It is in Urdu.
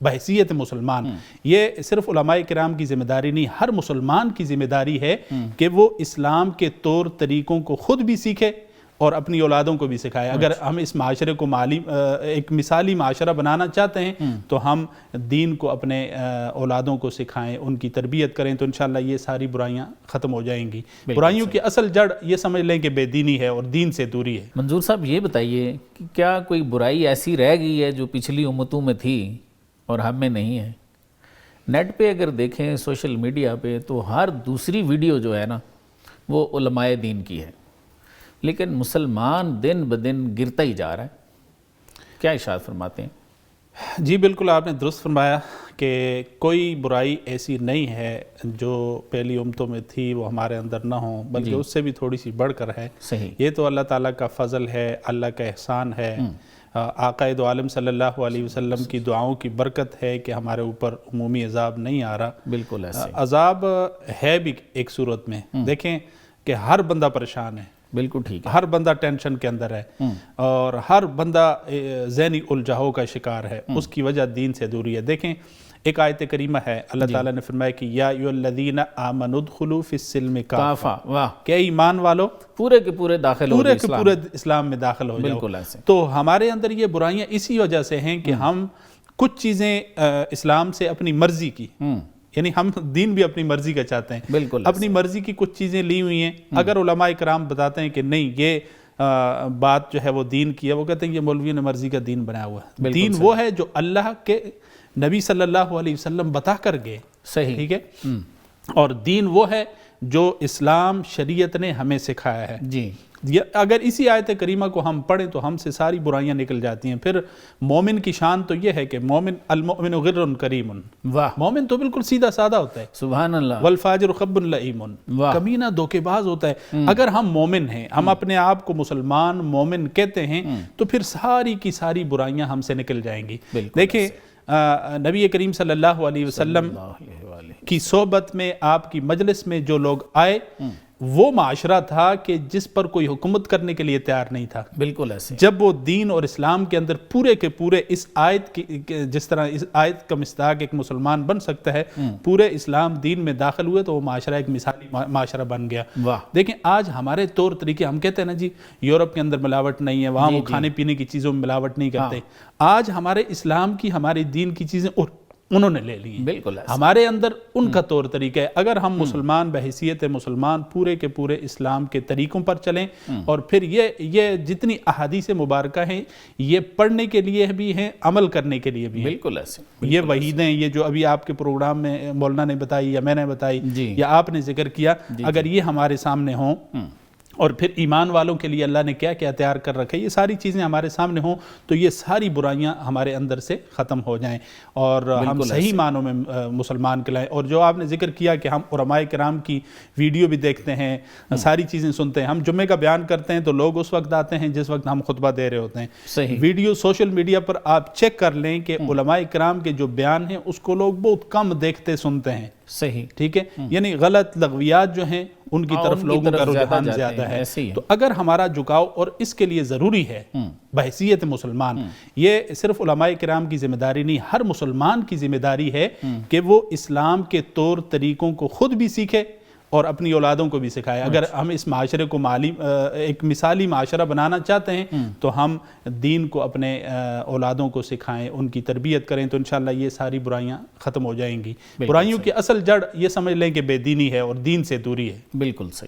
بحیثیت مسلمان یہ صرف علماء کرام کی ذمہ داری نہیں، ہر مسلمان کی ذمہ داری ہے کہ وہ اسلام کے طور طریقوں کو خود بھی سیکھے اور اپنی اولادوں کو بھی سکھائے۔ اگر ہم اس معاشرے کو ایک مثالی معاشرہ بنانا چاہتے ہیں تو ہم دین کو اپنے اولادوں کو سکھائیں، ان کی تربیت کریں، تو انشاءاللہ یہ ساری برائیاں ختم ہو جائیں گی۔ برائیوں کی اصل جڑ یہ سمجھ لیں کہ بے دینی ہے اور دین سے دوری ہے۔ منظور صاحب یہ بتائیے کہ کیا کوئی برائی ایسی رہ گئی ہے جو پچھلی امتوں میں تھی اور ہم میں نہیں ہے؟ نیٹ پہ اگر دیکھیں، سوشل میڈیا پہ، تو ہر دوسری ویڈیو جو ہے نا وہ علماء دین کی ہے، لیکن مسلمان دن بدن گرتا ہی جا رہا ہے۔ کیا ارشاد فرماتے ہیں؟ جی بالکل، آپ نے درست فرمایا کہ کوئی برائی ایسی نہیں ہے جو پہلی امتوں میں تھی وہ ہمارے اندر نہ ہوں، بلکہ اس سے بھی تھوڑی سی بڑھ کر ہے۔ صحیح۔ یہ تو اللہ تعالیٰ کا فضل ہے، اللہ کا احسان ہے، آقا دو عالم صلی اللہ علیہ وسلم کی دعاؤں کی برکت ہے کہ ہمارے اوپر عمومی عذاب نہیں آ رہا۔ بالکل ایسے عذاب ہے بھی ایک صورت میں، دیکھیں کہ ہر بندہ پریشان ہے، بالکل ٹھیک ہے، ہر بندہ ٹینشن کے اندر ہے، اور ہر بندہ ذہنی الجھاؤ کا شکار ہے۔ اس کی وجہ دین سے دوری ہے۔ دیکھیں ایک آیت کریمہ ہے، اللہ تعالیٰ نے فرمایا کہ یا ایھا الذین آمنوا ادخلوا فی السلم کافہ، واہ، کہ ایمان والو پورے کے پورے داخل ہو پورے کے پورے اسلام میں داخل ہو جاؤ۔ بالکل ایسے۔ تو ہمارے اندر یہ برائیاں اسی وجہ سے ہیں کہ ہم کچھ چیزیں اسلام سے اپنی مرضی کی، یعنی ہم دین بھی اپنی مرضی کا چاہتے ہیں، بالکل اپنی مرضی کی کچھ چیزیں لی ہوئی ہیں۔ اگر علماء کرام بتاتے ہیں کہ نہیں یہ بات جو ہے وہ دین کی ہے، وہ کہتے ہیں یہ مولویوں نے مرضی کا دین بنایا ہوا ہے۔ دین وہ ہے جو اللہ کے نبی صلی اللہ علیہ وسلم بتا کر گئے، صحیح، ٹھیک ہے، اور دین وہ ہے جو اسلام شریعت نے ہمیں سکھایا ہے۔ جی، اگر اسی آیت کریمہ کو ہم پڑھیں تو ہم سے ساری برائیاں نکل جاتی ہیں۔ پھر مومن کی شان تو یہ ہے کہ المؤمن غر کریم، واہ، مومن تو بالکل سیدھا سادہ ہوتا ہے، سبحان اللہ، والفاجر خب لئیم، واہ، کمینہ دھوکے باز ہوتا ہے۔ اگر ہم مومن ہیں، ہم اپنے آپ کو مسلمان مومن کہتے ہیں، تو پھر ساری کی ساری برائیاں ہم سے نکل جائیں گی۔ دیکھیں نبی کریم صلی اللہ علیہ وسلم کی صحبت میں، آپ کی مجلس میں جو لوگ آئے، وہ معاشرہ تھا کہ جس پر کوئی حکومت کرنے کے لیے تیار نہیں تھا۔ بالکل ایسے۔ جب وہ دین اور اسلام کے اندر پورے کے پورے اس آیت کی، جس طرح اس آیت کا مصداق ایک مسلمان بن سکتا ہے، پورے اسلام دین میں داخل ہوئے تو وہ معاشرہ ایک مثالی معاشرہ بن گیا۔ دیکھیں آج ہمارے طور طریقے، ہم کہتے ہیں نا جی یورپ کے اندر ملاوٹ نہیں ہے، وہاں وہ کھانے پینے کی چیزوں میں ملاوٹ نہیں کرتے۔ آج ہمارے اسلام کی، ہمارے دین کی چیزیں انہوں نے لے لی ہیں۔ بالکل، ہمارے اندر ان کا طور طریقہ ہے۔ اگر ہم مسلمان بحیثیت مسلمان پورے کے پورے اسلام کے طریقوں پر چلیں، اور پھر یہ جتنی احادیث مبارکہ ہیں یہ پڑھنے کے لیے بھی ہیں، عمل کرنے کے لیے بھی ہیں۔ بالکل ایسے۔ یہ وحیدیں، یہ جو ابھی آپ کے پروگرام میں مولانا نے بتائی یا میں نے بتائی یا آپ نے ذکر کیا، اگر یہ ہمارے سامنے ہوں، اور پھر ایمان والوں کے لیے اللہ نے کیا کیا تیار کر رکھا ہے، یہ ساری چیزیں ہمارے سامنے ہوں، تو یہ ساری برائیاں ہمارے اندر سے ختم ہو جائیں اور ہم صحیح معنوں میں مسلمان کہلائیں۔ اور جو آپ نے ذکر کیا کہ ہم علماء کرام کی ویڈیو بھی دیکھتے ہیں، ساری چیزیں سنتے ہیں، ہم جمعے کا بیان کرتے ہیں تو لوگ اس وقت آتے ہیں جس وقت ہم خطبہ دے رہے ہوتے ہیں۔ صحیح۔ ویڈیو سوشل میڈیا پر آپ چیک کر لیں کہ علماء کرام کے جو بیان ہیں اس کو لوگ بہت کم دیکھتے سنتے ہیں۔ صحیح، ٹھیک ہے، یعنی غلط لغویات جو ہیں ان کی طرف لوگوں کا رجحان زیادہ ہے۔ تو اگر ہمارا جھکاؤ، اور اس کے لیے ضروری ہے بحیثیت مسلمان، یہ صرف علماء کرام کی ذمہ داری نہیں، ہر مسلمان کی ذمہ داری ہے کہ وہ اسلام کے طور طریقوں کو خود بھی سیکھے اور اپنی اولادوں کو بھی سکھائے۔ اگر ہم اس معاشرے کو ایک مثالی معاشرہ بنانا چاہتے ہیں تو ہم دین کو اپنے اولادوں کو سکھائیں، ان کی تربیت کریں، تو انشاءاللہ یہ ساری برائیاں ختم ہو جائیں گی۔ برائیوں کی اصل جڑ یہ سمجھ لیں کہ بے دینی ہے اور دین سے دوری ہے۔ بالکل صحیح۔